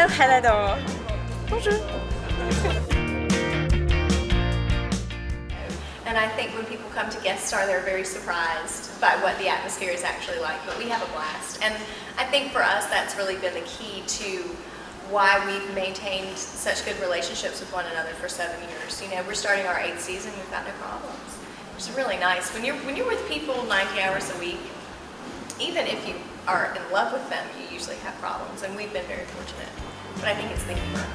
mère, elle adore. Bonjour. And I think when people come to guest star, they're very surprised by what the atmosphere is actually like, but we have a blast. And I think for us, that's really been the key to why we've maintained such good relationships with one another for 7 years. You know, we're starting our 8th season, we've got no problems. It's really nice. When you're with people 90 hours a week, even if you are in love with them, you usually have problems, and we've been very fortunate. But I think it's the humor.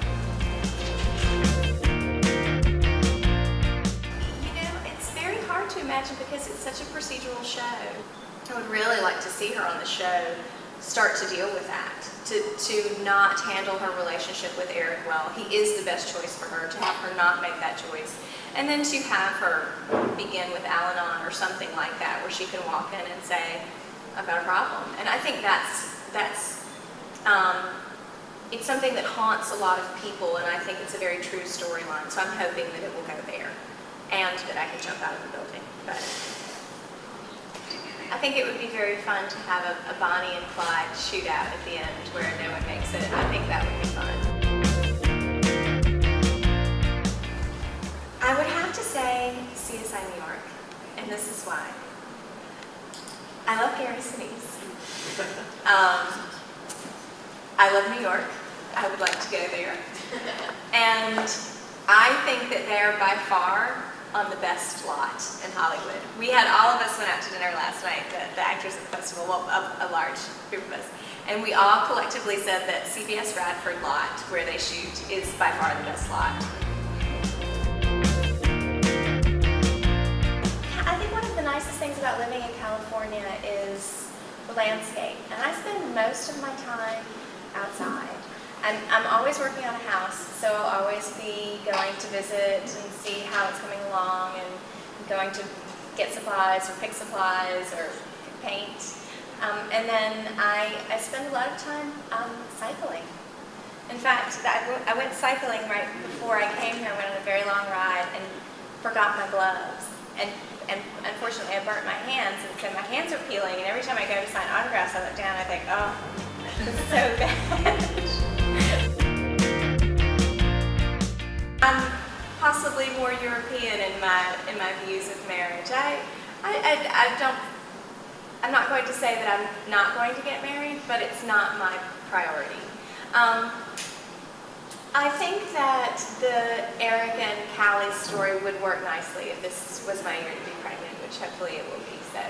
Hard to imagine because it's such a procedural show. I would really like to see her on the show start to deal with that, to not handle her relationship with Eric well. He is the best choice for her, to have her not make that choice. And then to have her begin with Al-Anon or something like that, where she can walk in and say, I've got a problem. And I think it's something that haunts a lot of people, and I think it's a very true storyline. So I'm hoping that it will go there, and that I can jump out of the building. But I think it would be very fun to have a Bonnie and Clyde shootout at the end where no one makes it. I think that would be fun. I would have to say CSI New York, and this is why. I love Gary Sinise. I love New York. I would like to go there. And I think that they are by far on the best lot in Hollywood. All of us went out to dinner last night, the actors at the festival, well, a large group of us, and we all collectively said that CBS Radford lot, where they shoot, is by far the best lot. I think one of the nicest things about living in California is the landscape, and I spend most of my time outside. I'm always working on a house, so I'll always be going to visit and see how it's coming along, and going to get supplies or pick supplies or paint. And then I spend a lot of time cycling. In fact, I went cycling right before I came here. I went on a very long ride and forgot my gloves. And unfortunately, I burnt my hands, and so my hands are peeling, and every time I go to sign autographs, I look down and I think, oh, this is so bad. I'm possibly more European in my views of marriage. I'm not going to say that I'm not going to get married, but it's not my priority. I think that the Eric and Calleigh story would work nicely if this was my year to be pregnant, which hopefully it will be. So